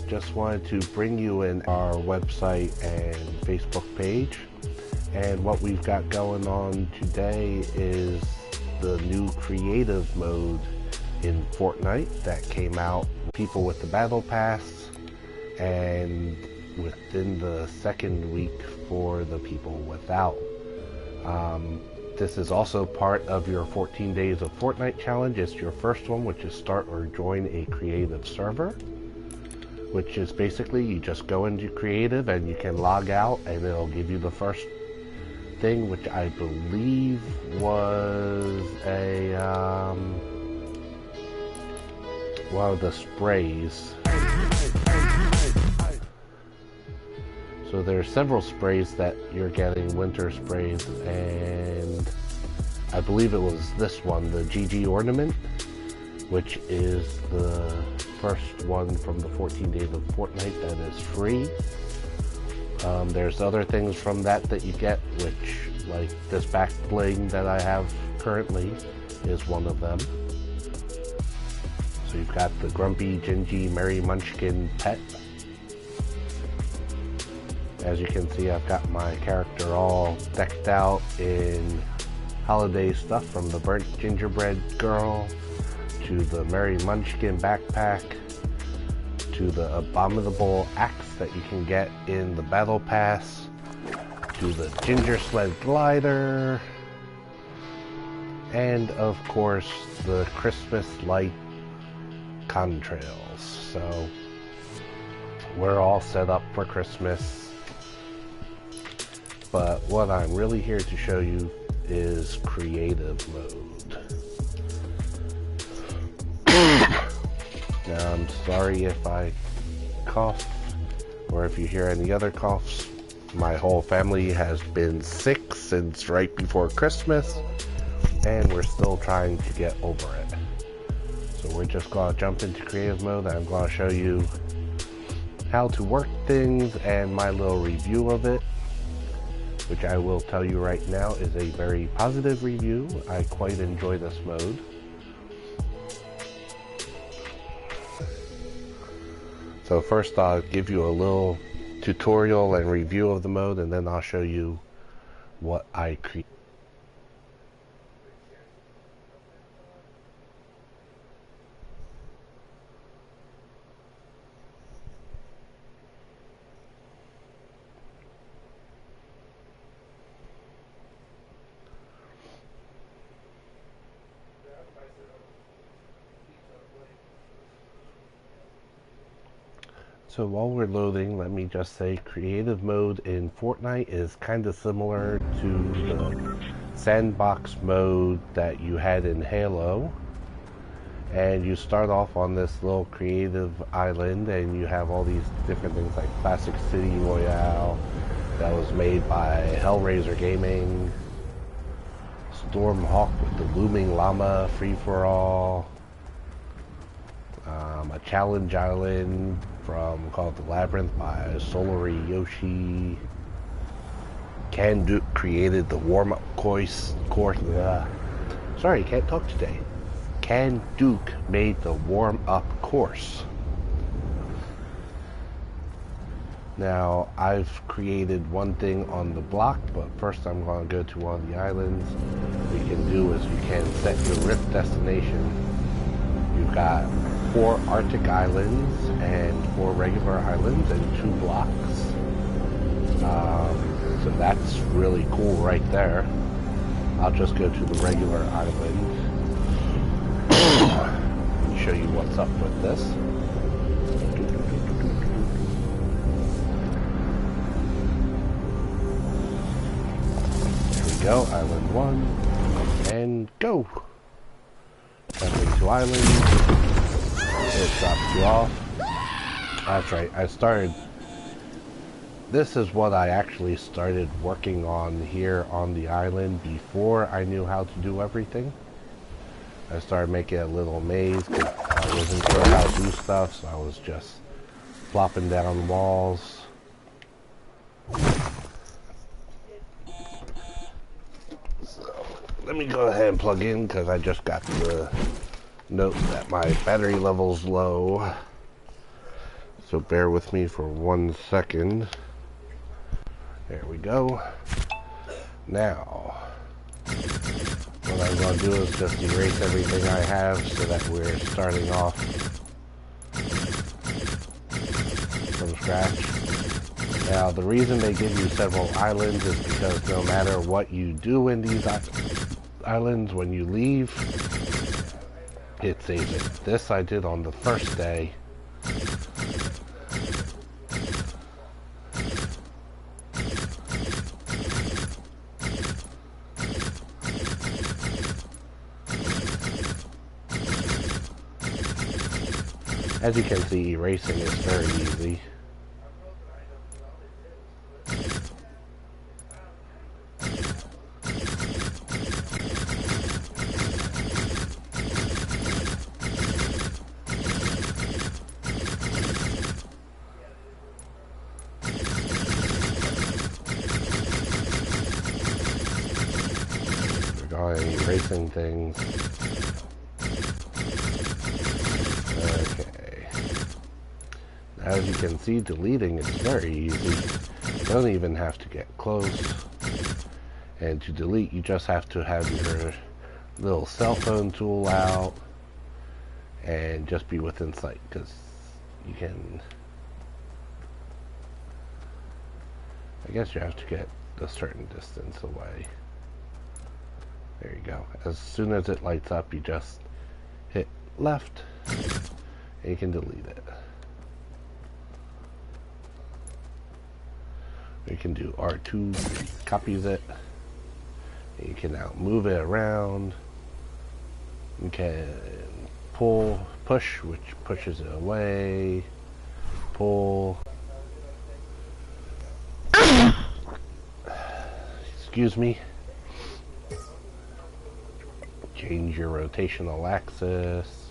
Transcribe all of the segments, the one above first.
just wanted to bring you in our website and Facebook page. And what we've got going on today is the new creative mode in Fortnite that came out. People with the battle pass, and within the second week for the people without. This is also part of your 14 days of Fortnite challenge. It's your first one, which is start or join a creative server, which is basically you just go into creative and you can log out and it'll give you the first thing, which I believe was a one of the sprays. So there's several sprays that you're getting, winter sprays, and I believe it was this one, the GG ornament, which is the first one from the 14 days of Fortnite that is free. There's other things from that you get, which, like this back bling that I have currently, is one of them. So you've got the Grumpy, Gingy, Merry Munchkin pet. As you can see, I've got my character all decked out in holiday stuff, from the burnt gingerbread girl to the Merry Munchkin backpack to the abominable axe that you can get in the battle pass to the ginger sled glider, and of course the Christmas light contrails. So we're all set up for Christmas. But what I'm really here to show you is creative mode. Now, I'm sorry if I cough or if you hear any other coughs. My whole family has been sick since right before Christmas, and we're still trying to get over it. So we're just going to jump into creative mode. I'm going to show you how to work things and my little review of it, which I will tell you right now is a very positive review. I quite enjoy this mode. So first I'll give you a little tutorial and review of the mode, and then I'll show you what I create. So while we're loading, let me just say creative mode in Fortnite is kind of similar to the sandbox mode that you had in Halo. And you start off on this little creative island and you have all these different things like Classic City Royale that was made by Hellraiser Gaming, Stormhawk with the Looming Llama Free-for-All, a challenge island called the Labyrinth by Solary Yoshi. Duke created the warm-up course. Sorry, can't talk today. Duke made the warm-up course. Now, I've created one thing on the block, but first I'm going to go to one of the islands. What you can do is you can set your Rift destination. You've got 4 Arctic islands and 4 regular islands and 2 blocks. So that's really cool right there. I'll just go to the regular island and show you what's up with this. There we go, island 1, and go! Jumping to island. It drops you off. That's right, this is what I actually started working on here on the island before I knew how to do everything. I started making a little maze because I wasn't sure how to do stuff, so I was just flopping down walls. So, let me go ahead and plug in because I just got the note that my battery level's low. So bear with me for 1 second. There we go. Now, what I'm going to do is just erase everything I have so that we're starting off from scratch. Now, the reason they give you several islands is because no matter what you do in these islands, when you leave, it saves it. This I did on the first day. As you can see, erasing is very easy. We're going erasing things. As you can see, deleting is very easy. You don't even have to get close. And to delete, you just have to have your little cell phone tool out and just be within sight, because you can... I guess you have to get a certain distance away. There you go. As soon as it lights up, you just hit left and you can delete it. You can do R2, copies it. You can now move it around. You can push, which pushes it away. Pull. Excuse me. Change your rotational axis.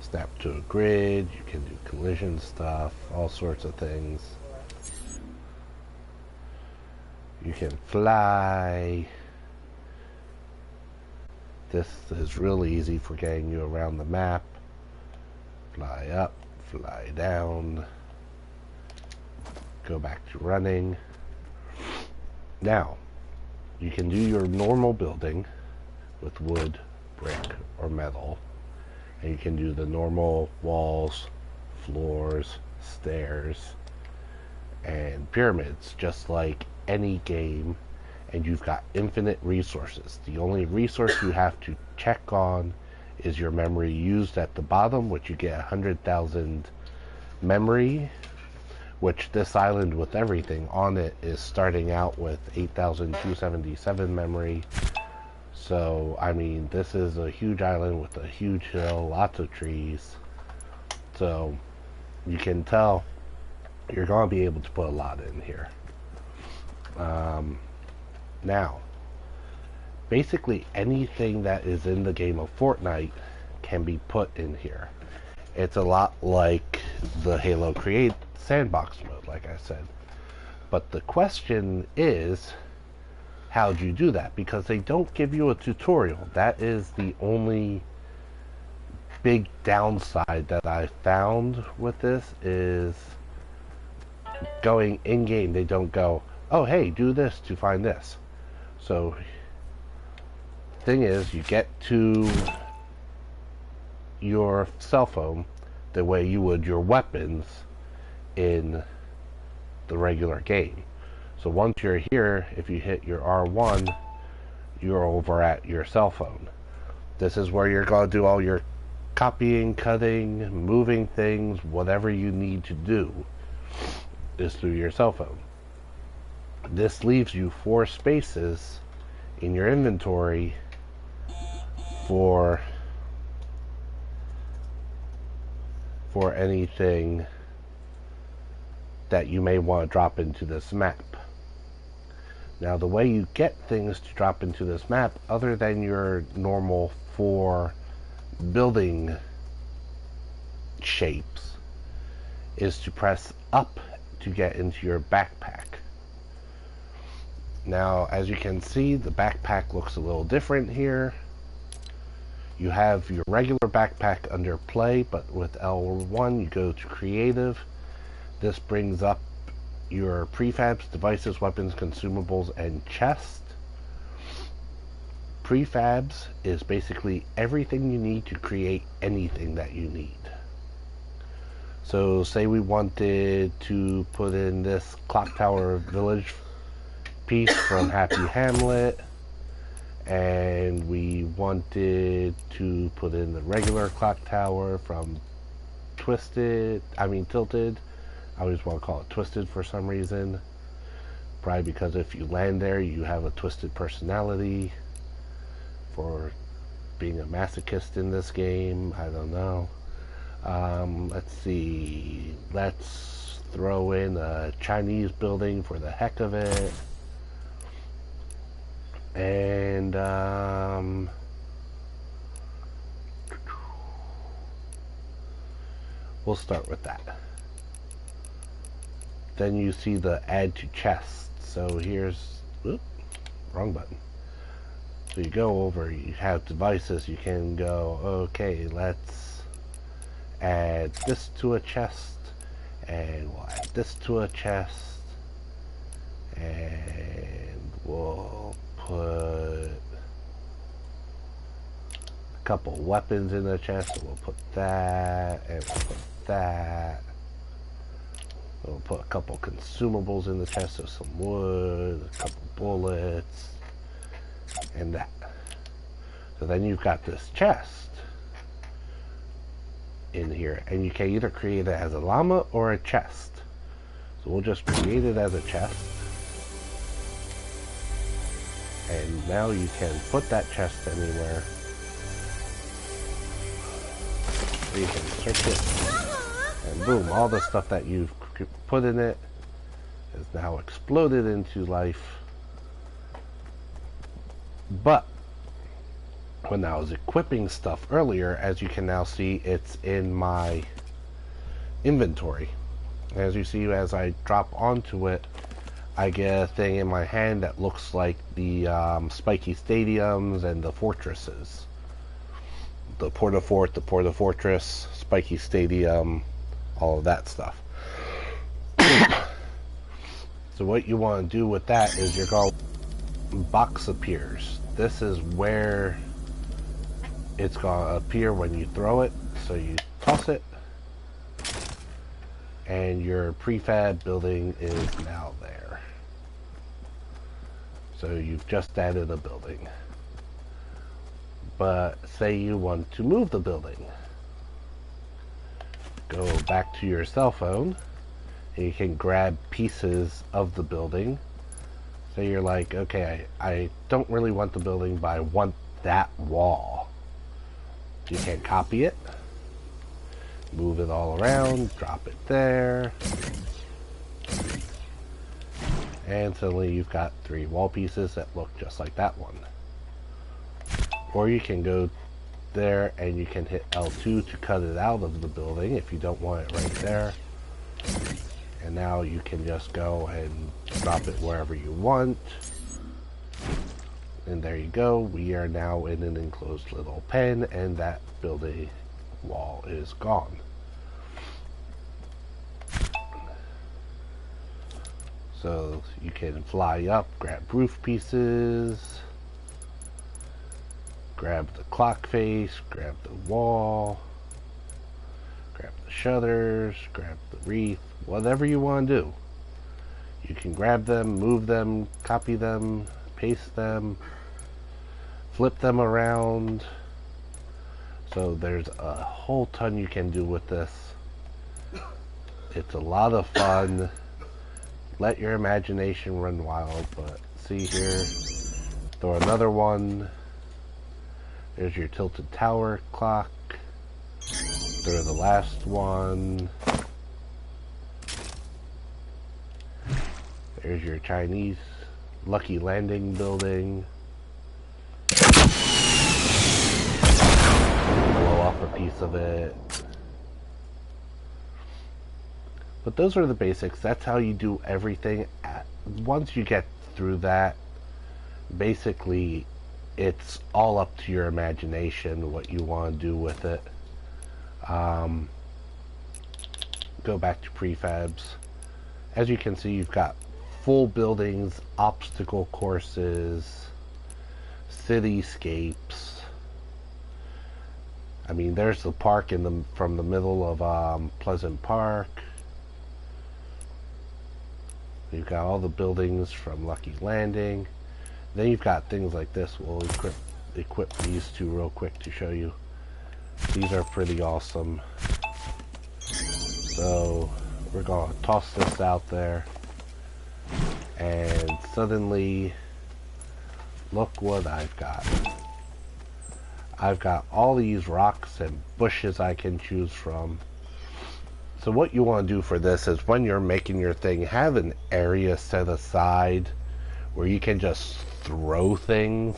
Snap to a grid, you can do collision stuff, all sorts of things. You can fly. This is really easy for getting you around the map. Fly up, fly down. Go back to running. Now, you can do your normal building with wood, brick, or metal. And you can do the normal walls, floors, stairs, and pyramids, just like any game. And you've got infinite resources. The only resource you have to check on is your memory used at the bottom, which you get 100,000 memory, which this island with everything on it is starting out with 8,277 memory. So, I mean, this is a huge island with a huge hill, lots of trees. So, you can tell you're going to be able to put a lot in here. Now, basically anything that is in the game of Fortnite can be put in here. It's a lot like the Halo Create sandbox mode, like I said. But the question is, how do you do that? Because they don't give you a tutorial. That is the only big downside that I found with this, is going in-game. They don't go, oh, hey, do this to find this. So, thing is, you get to your cell phone the way you would your weapons in the regular game. So once you're here, if you hit your R1, you're over at your cell phone. This is where you're going to do all your copying, cutting, moving things, whatever you need to do is through your cell phone. This leaves you 4 spaces in your inventory for anything that you may want to drop into this map. Now, the way you get things to drop into this map, other than your normal 4 building shapes, is to press up to get into your backpack. Now, as you can see, the backpack looks a little different here. You have your regular backpack under play, but with L1 you go to creative. This brings up your prefabs, devices, weapons, consumables, and chest. Prefabs is basically everything you need to create anything that you need. So say we wanted to put in this clock tower village piece from Happy Hamlet, and we wanted to put in the regular clock tower from Tilted. I always want to call it Twisted for some reason. Probably because if you land there, you have a twisted personality for being a masochist in this game. I don't know. Let's see. Let's throw in a Chinese building for the heck of it. And we'll start with that. Then you see the add to chest. So here's, wrong button. So you go over, you have devices, you can go, okay, let's add this to a chest, and we'll add this to a chest, and we'll put a couple weapons in the chest, so we'll put that, and we'll put that. We'll put a couple consumables in the chest, so some wood, a couple bullets, and that. So then you've got this chest in here, and you can either create it as a llama or a chest. So we'll just create it as a chest, and now you can put that chest anywhere. So you can search it, and boom, all the stuff that you've put in it is now exploded into life. But when I was equipping stuff earlier, as you can now see, it's in my inventory. As you see, as I drop onto it, I get a thing in my hand that looks like the spiky stadiums and the fortresses. The Port-a-Fort, the Port-a-Fortress, spiky stadium, all of that stuff. So what you want to do with that is you're going to box appears. This is where it's going to appear when you throw it. So you toss it, and your prefab building is now there. So you've just added a building. But say you want to move the building. Go back to your cell phone, and you can grab pieces of the building. So you're like, okay, I don't really want the building, but I want that wall. You can copy it, move it all around, drop it there, and suddenly you've got 3 wall pieces that look just like that one. Or you can go there and you can hit L2 to cut it out of the building if you don't want it right there. And now you can just go and drop it wherever you want. And there you go. We are now in an enclosed little pen, and that building wall is gone. So you can fly up, grab roof pieces, grab the clock face, grab the wall, grab the shutters, grab the wreath, whatever you want to do. You can grab them, move them, copy them, paste them, flip them around. So there's a whole ton you can do with this. It's a lot of fun. Let your imagination run wild. But see here, throw another one. There's your tilted tower clock. Throw the last one. There's your Chinese Lucky Landing building. Blow off a piece of it. But those are the basics. That's how you do everything. Once you get through that. Basically, it's all up to your imagination what you want to do with it. Go back to prefabs. As you can see, you've got full buildings, obstacle courses, cityscapes. I mean, there's the park from the middle of Pleasant Park. You've got all the buildings from Lucky Landing. Then you've got things like this. We'll equip these two real quick to show you. These are pretty awesome. So we're going to toss this out there. And suddenly, look what I've got. I've got all these rocks and bushes I can choose from. So what you want to do for this is when you're making your thing, have an area set aside where you can just throw things.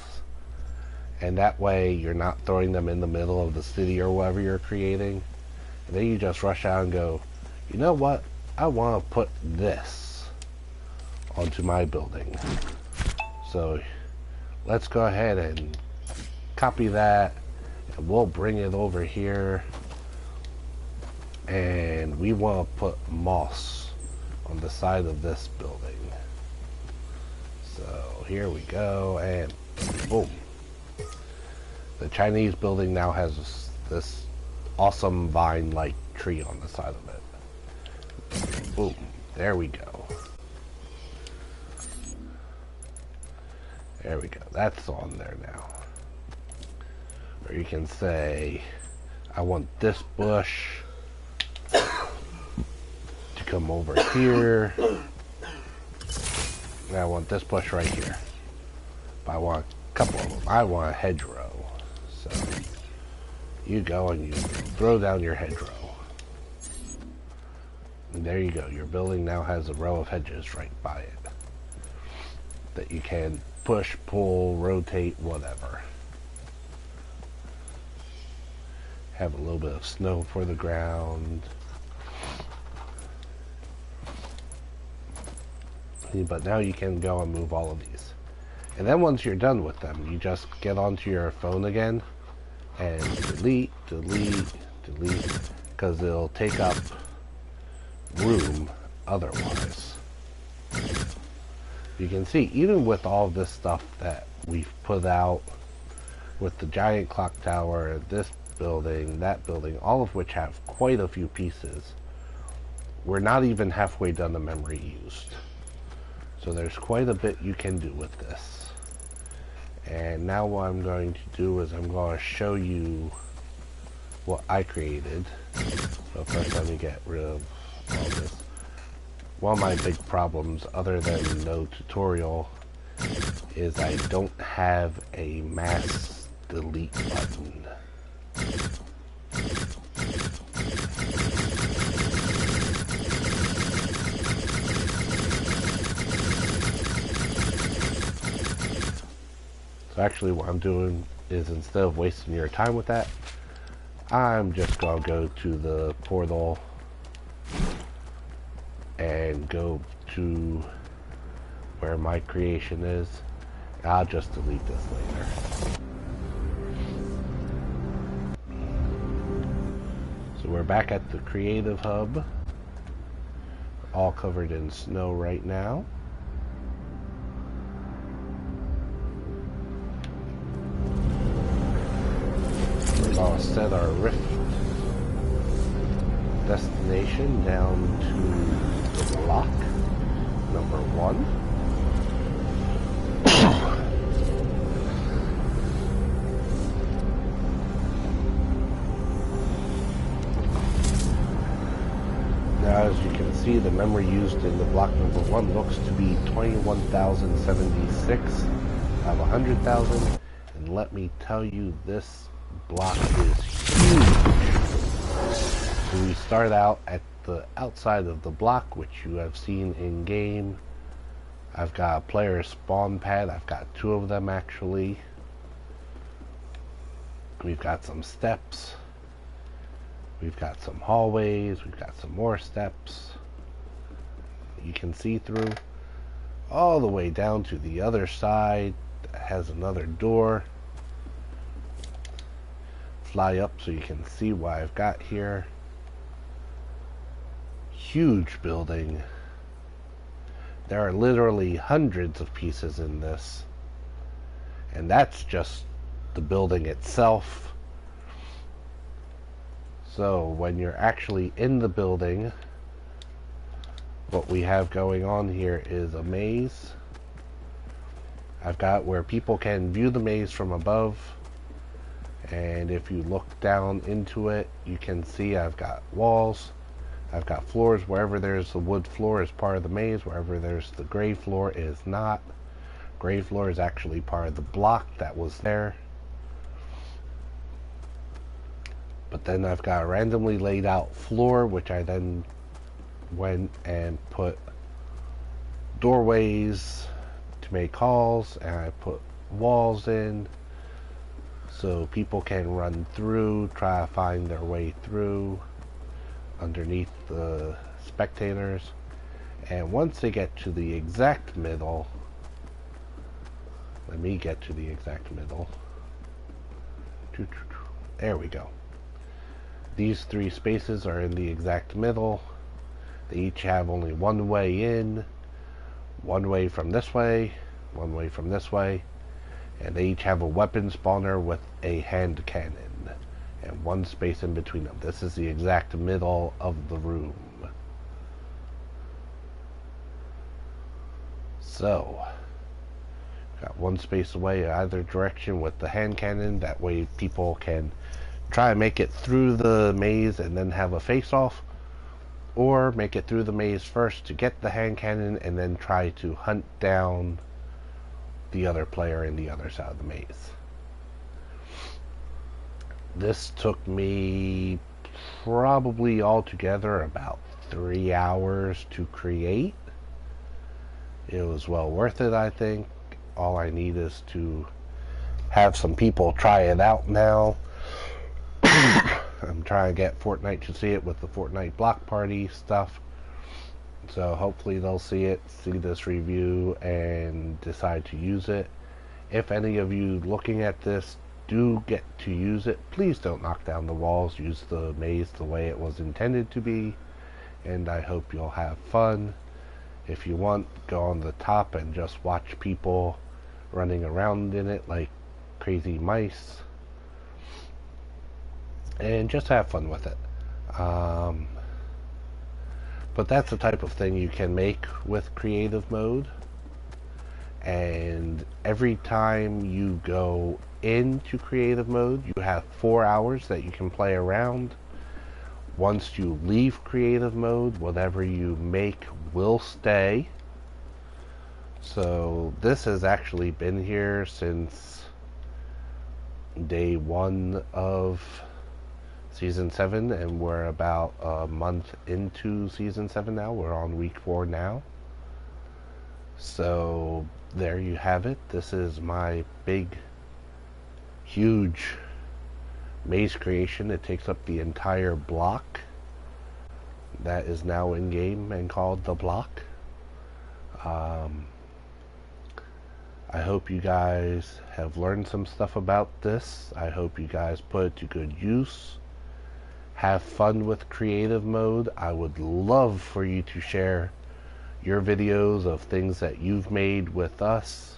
And that way you're not throwing them in the middle of the city or whatever you're creating. And then you just rush out and go, you know what? I want to put this onto my building. So let's go ahead and copy that, and we'll bring it over here, and we want to put moss on the side of this building. So here we go, and boom. The Chinese building now has this awesome vine-like tree on the side of it. Boom. There we go. There we go. That's on there now. Or you can say, I want this bush to come over here. And I want this bush right here. But I want a couple of them. I want a hedgerow. So you go and you throw down your hedgerow. And there you go. Your building now has a row of hedges right by it that you can push, pull, rotate, whatever. Have a little bit of snow for the ground. But now you can go and move all of these. And then once you're done with them, you just get onto your phone again and delete, delete, delete, because it'll take up room otherwise. You can see, even with all this stuff that we've put out, with the giant clock tower, this building, that building, all of which have quite a few pieces, we're not even halfway done the memory used. So there's quite a bit you can do with this. And now what I'm going to do is I'm going to show you what I created. So first let me get rid of all this. One of my big problems, other than no tutorial, is I don't have a mass delete button. So actually what I'm doing is, instead of wasting your time with that, I'm just going to go to the portal and go to where my creation is. I'll just delete this later. So we're back at the Creative Hub, all covered in snow right now. We're going to set our Rift destination down to the block number 1. Now, as you can see, the memory used in the block number 1 looks to be 21,076 out of 100,000. And let me tell you, this block is huge. So we start out at the outside of the block, which you have seen in game. I've got a player spawn pad. I've got 2 of them actually. We've got some steps. We've got some hallways. We've got some more steps you can see through. all the way down to the other side that has another door. Fly up so you can see what I've got here. Huge building. There are literally hundreds of pieces in this. And that's just the building itself. So when you're actually in the building, what we have going on here is a maze. I've got where people can view the maze from above. And if you look down into it, you can see I've got walls. I've got floors. Wherever there's the wood floor is part of the maze. Wherever there's the gray floor is not. Gray floor is actually part of the block that was there. But then I've got a randomly laid out floor, which I then went and put doorways to make calls, and I put walls in so people can run through, try to find their way through underneath the spectators. And once they get to the exact middle, let me get to the exact middle. There we go. These three spaces are in the exact middle. They each have only one way in, one way from this way, one way from this way, and they each have a weapon spawner with a hand cannon and one space in between them. This is the exact middle of the room. So, got one space away either direction with the hand cannon. That way people can try and make it through the maze and then have a face-off, or make it through the maze first to get the hand cannon and then try to hunt down the other player in the other side of the maze. This took me probably altogether about 3 hours to create. It was well worth it, I think. All I need is to have some people try it out now. I'm trying to get Fortnite to see it with the Fortnite block party stuff. So hopefully they'll see it, see this review, and decide to use it. If any of you looking at this do get to use it, please don't knock down the walls. Use the maze the way it was intended to be. And I hope you'll have fun. If you want, go on the top and just watch people running around in it like crazy mice. And just have fun with it. But that's the type of thing you can make with creative mode. And every time you go into creative mode, you have 4 hours that you can play around. Once you leave creative mode, whatever you make will stay. So this has actually been here since day 1 of Season 7, and we're about a month into Season 7 now. We're on week 4 now. So there you have it. This is my big, huge maze creation. It takes up the entire block that is now in game and called the block. I hope you guys have learned some stuff about this. I hope you guys put it to good use. Have fun with creative mode. I would love for you to share your videos of things that you've made with us,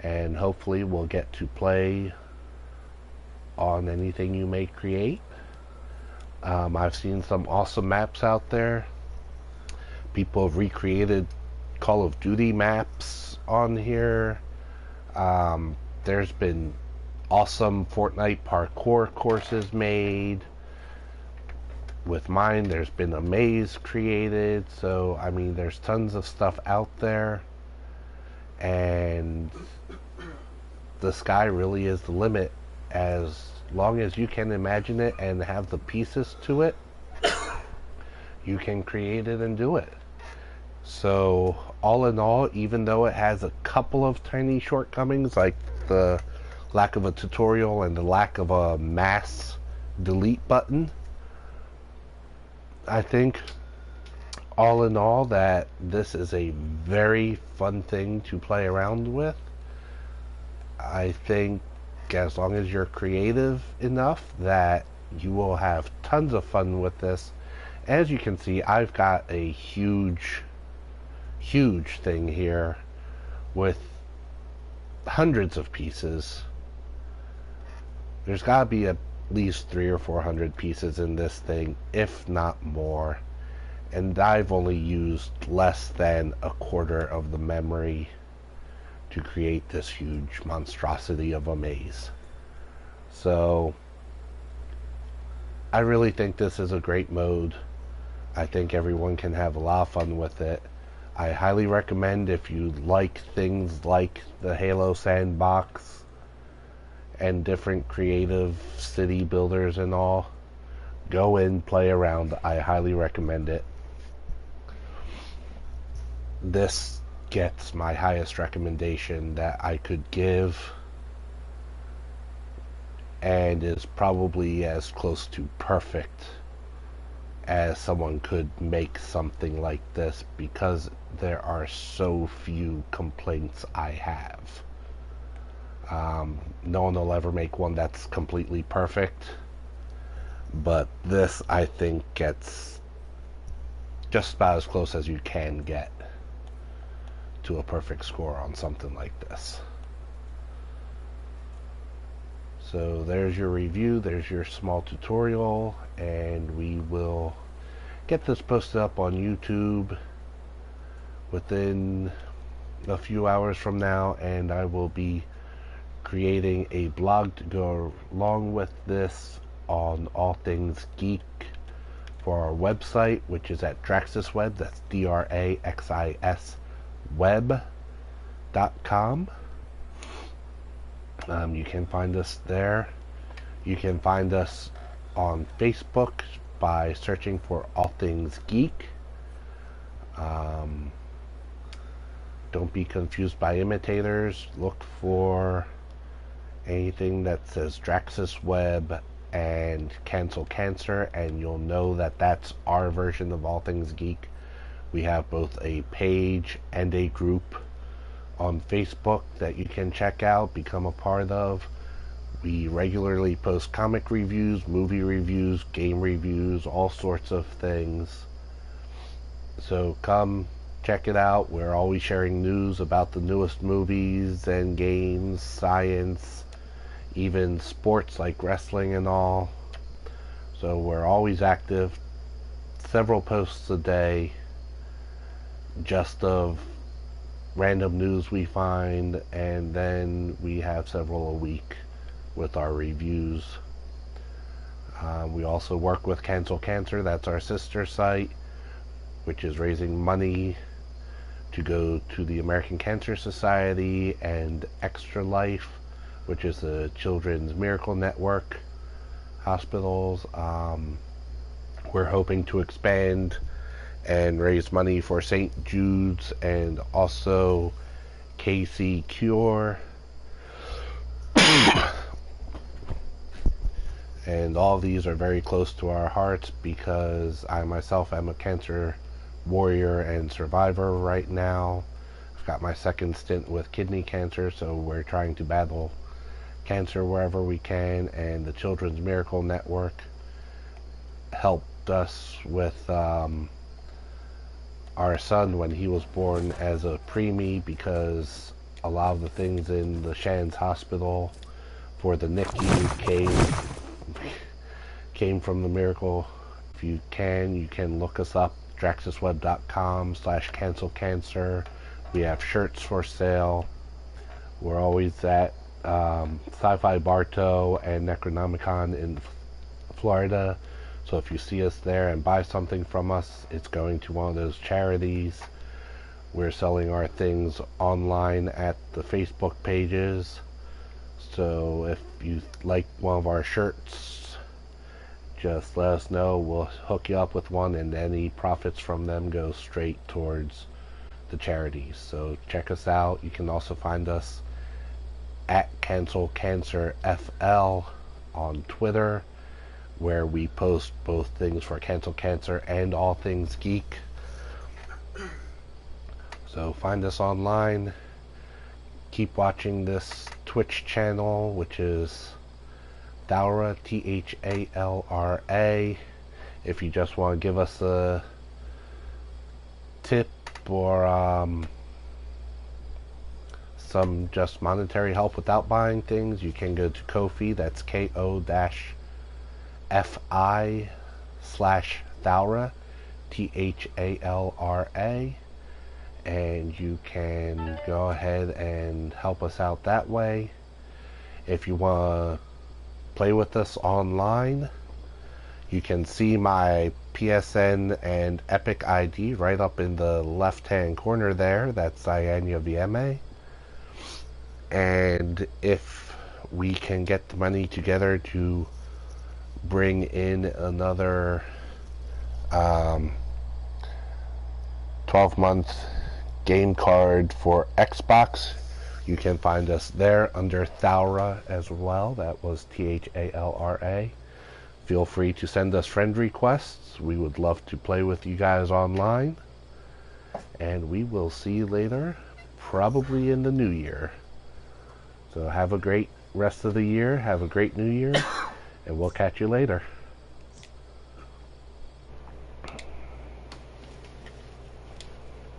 and hopefully we'll get to play on anything you may create. I've seen some awesome maps out there. People have recreated Call of Duty maps on here. There's been awesome Fortnite parkour courses made. With mine, there's been a maze created. So, I mean, there's tons of stuff out there. And the sky really is the limit. As long as you can imagine it and have the pieces to it, you can create it and do it. So, all in all, even though it has a couple of tiny shortcomings, like the lack of a tutorial and the lack of a mass delete button, I think all in all, that this is a very fun thing to play around with. I think as long as you're creative enough that you will have tons of fun with this. As you can see, I've got a huge thing here with hundreds of pieces. There's got to be at least 300 or 400 pieces in this thing, if not more. And I've only used less than a quarter of the memory to create this huge monstrosity of a maze. So I really think this is a great mode. I think everyone can have a lot of fun with it. I highly recommend, if you like things like the Halo sandbox and different creative city builders and all, go in, play around. I highly recommend it. This gets my highest recommendation that I could give, and is probably as close to perfect as someone could make something like this, because there are so few complaints I have. No one will ever make one that's completely perfect, but this, I think, gets just about as close as you can get to a perfect score on something like this. So there's your review, there's your small tutorial, and we will get this posted up on YouTube within a few hours from now, and I will be creating a blog to go along with this on all things geek for our website, which is at DraxisWeb. That's DRAXIS web.com. You can find us there. You can find us on Facebook by searching for All Things Geek. Don't be confused by imitators. Look for anything that says DraxisWeb and CancelCancer, and you'll know that that's our version of All Things Geek. We have both a page and a group on Facebook that you can check out, become a part of. We regularly post comic reviews, movie reviews, game reviews, all sorts of things. So come check it out. We're always sharing news about the newest movies and games, science, even sports like wrestling and all. So we're always active. Several posts a day just of random news we find, and then we have several a week with our reviews. We also work with CancelCancer, that's our sister site, which is raising money to go to the American Cancer Society and Extra Life, which is the Children's Miracle Network hospitals. We're hoping to expand and raise money for St. Jude's and also KC Cure. And all these are very close to our hearts because I myself am a cancer warrior and survivor right now. I've got my second stint with kidney cancer, so we're trying to battle cancer wherever we can, and the Children's Miracle Network helped us with our son when he was born as a preemie, because a lot of the things in the Shands Hospital for the NICU came from the Miracle. If you can look us up, DraxisWeb.com/CancelCancer. We have shirts for sale. We're always at Sci-Fi Bartow and Necronomicon in Florida. So if you see us there and buy something from us, it's going to one of those charities. We're selling our things online at the Facebook pages. So if you like one of our shirts, just let us know. We'll hook you up with one, and any profits from them go straight towards the charities. So check us out. You can also find us at CancelCancerFL on Twitter, where we post both things for CancelCancer and All Things Geek. So find us online. Keep watching this Twitch channel, which is Thalra, Thalra. If you just want to give us a tip or some just monetary help without buying things, you can go to Ko-fi. That's ko-fi/Thalra, Thalra, and you can go ahead and help us out that way. If you want to play with us online, you can see my PSN and Epic ID right up in the left hand corner there. That's Cyania VMA. And if we can get the money together to bring in another 12-month game card for Xbox, you can find us there under Thalra as well. That was Thalra. Feel free to send us friend requests. We would love to play with you guys online. And we will see you later, probably in the new year. So have a great rest of the year. Have a great new year. And we'll catch you later.